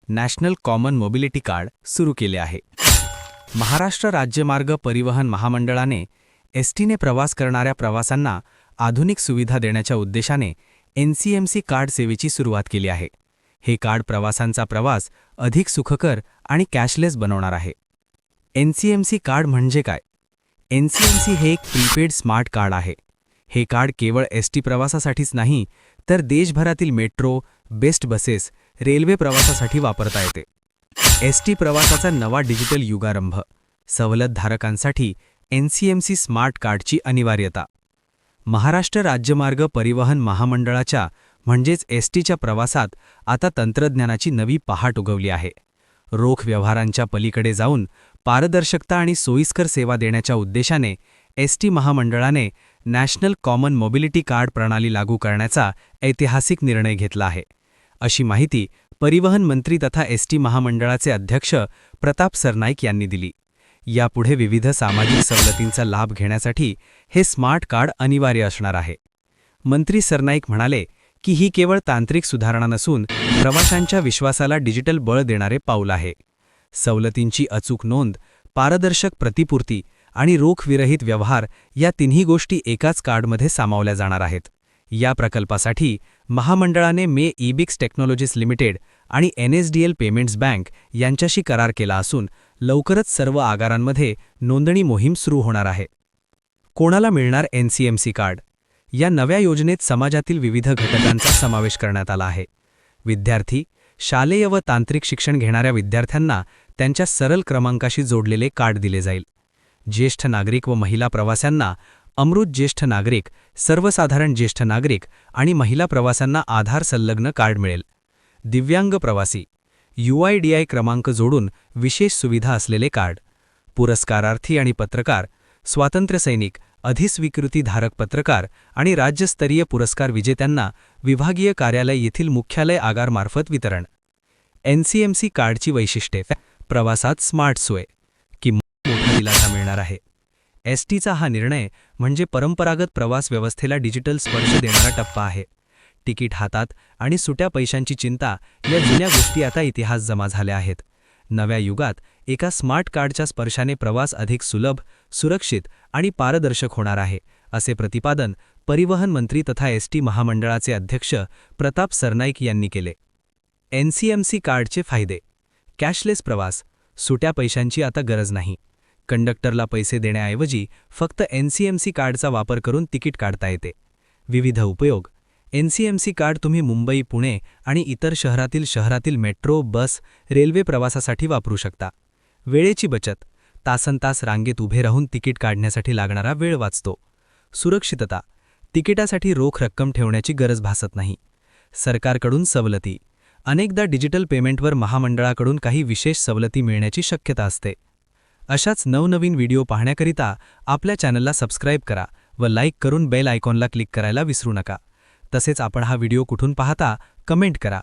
National common mobility card सुरू केले आहे। महाराष्ट्र राज्यमार्ग परिवहन महामंडळाने एसटीने प्रवास करणाऱ्या प्रवाशांना आधुनिक सुविधा देण्याच्या उद्देशाने एनसीएमसी कार्ड सेवेची सुरुवात केली आहे। हे कार्ड प्रवासांचा प्रवास अधिक सुखकर आणि कॅशलेस बनवणार आहे। एनसीएमसी कार्ड म्हणजे काय? एनसीएमसी हे एक प्रीपेड स्मार्ट कार्ड आहे। हे कार्ड केवळ एसटी प्रवासासाठीच नाही, तर देशभरातील मेट्रो, बेस्ट बसेस, रेल्वे प्रवासासाठी वापरता येते। एसटी प्रवासाचा नवा डिजिटल युगारंभ, सवलतधारकांसाठी एनसीएमसी स्मार्ट कार्डची अनिवार्यता। महाराष्ट्र राज्यमार्ग परिवहन महामंडळाच्या म्हणजेच एसटीच्या प्रवासात आता तंत्रज्ञानाची नवी पहाट उगवली आहे। रोख व्यवहारांच्या पलीकडे जाऊन पारदर्शकता आणि सोयीस्कर सेवा देण्याच्या उद्देशाने एसटी महामंडळाने नॅशनल कॉमन मोबिलिटी कार्ड प्रणाली लागू करण्याचा ऐतिहासिक निर्णय घेतला आहे, अशी माहिती परिवहन मंत्री तथा एसटी महामंडळाचे अध्यक्ष प्रताप सरनाईक यांनी दिली। यापुढे विविध सामाजिक सवलतींचा लाभ घेण्यासाठी हे स्मार्ट कार्ड अनिवार्य असणार आहे। मंत्री सरनाईक म्हणाले की ही केवळ तांत्रिक सुधारणा नसून प्रवाशांच्या विश्वासाला डिजिटल बळ देणारे पाऊल आहे। सवलतींची अचूक नोंद, पारदर्शक प्रतिपूर्ती आणि रोखविरहित व्यवहार या तिन्ही गोष्टी एकाच कार्डमध्ये सामावल्या जाणार आहेत। या प्रकल्पासाठी महामंडळाने मे ईबिक्स टेक्नॉलॉजीज लिमिटेड आणि एनएसडीएल पेमेंट्स बँक यांच्याशी करार केला असून लवकरच सर्व आगारांमध्ये नोंदणी मोहीम सुरू होणार आहे। कोणाला मिळणार एनसीएमसी कार्ड? या नव्या योजनेत समाजातील विविध घटकांचा समावेश करण्यात आला आहे। विद्यार्थी, शालेय व तांत्रिक शिक्षण घेणाऱ्या विद्यार्थ्यांना त्यांच्या सरळ क्रमांकाशी जोडलेले कार्ड दिले जाईल। ज्येष्ठ नागरिक व महिला प्रवाशांना अमृत ज्येष्ठ नागरिक, सर्वसाधारण ज्येष्ठ नागरिक आणि महिला प्रवाशांना आधार संलग्न कार्ड मिळेल। दिव्यांग प्रवासी, यूआयडीआय क्रमांक जोडून विशेष सुविधा असलेले कार्ड। पुरस्कारार्थी आणि पत्रकार, स्वातंत्र्यसैनिक, अधिस्वीकृतीधारक पत्रकार आणि राज्यस्तरीय पुरस्कार विजेत्यांना विभागीय कार्यालय येथील मुख्यालय आगारमार्फत वितरण। एनसीएमसी कार्डची वैशिष्ट्ये: प्रवासात स्मार्ट सोय, किंमत मोठा दिलासा मिळणार आहे। एसटीचा हा निर्णय म्हणजे परंपरागत प्रवास व्यवस्थेला डिजिटल स्पर्श देणारा टप्पा आहे। तिकीट हातात आणि सुट्या पैशांची चिंता या जुन्या गोष्टी आता इतिहास जमा झाल्या आहेत। नव्या युगात एका स्मार्ट कार्डच्या स्पर्शाने प्रवास अधिक सुलभ, सुरक्षित आणि पारदर्शक होणार आहे, असे प्रतिपादन परिवहन मंत्री तथा एसटी महामंडळाचे अध्यक्ष प्रताप सरनाईक यांनी केले। एनसीएमसी कार्डचे फायदे: कॅशलेस प्रवास, सुट्या पैशांची आता गरज नाही। कंडक्टरला पैसे देण्याऐवजी फक्त एनसीएमसी कार्डचा वापर करून तिकीट काढता येते। विविध उपयोग: एनसीएमसी कार्ड तुम्ही मुंबई, पुणे आणि इतर शहरातील मेट्रो, बस, रेल्वे प्रवासासाठी वापरू शकता। वेळेची बचत: तासनतास रांगेत उभे राहून तिकीट काढण्यासाठी लागणारा वेळ वाचतो। सुरक्षितता: तिकिटासाठी रोख रक्कम ठेवण्याची गरज भासत नाही। सरकारकडून सवलती: अनेकदा डिजिटल पेमेंटवर महामंडळाकडून काही विशेष सवलती मिळण्याची शक्यता असते। अशाच नवनवीन व्हिडिओ पाहण्याकरिता आपल्या चॅनलला सबस्क्राईब करा व लाईक करून बेल आयकॉनला क्लिक करायला विसरू नका। तसेच आपण हा व्हिडिओ कुठून पाहता कमेंट करा।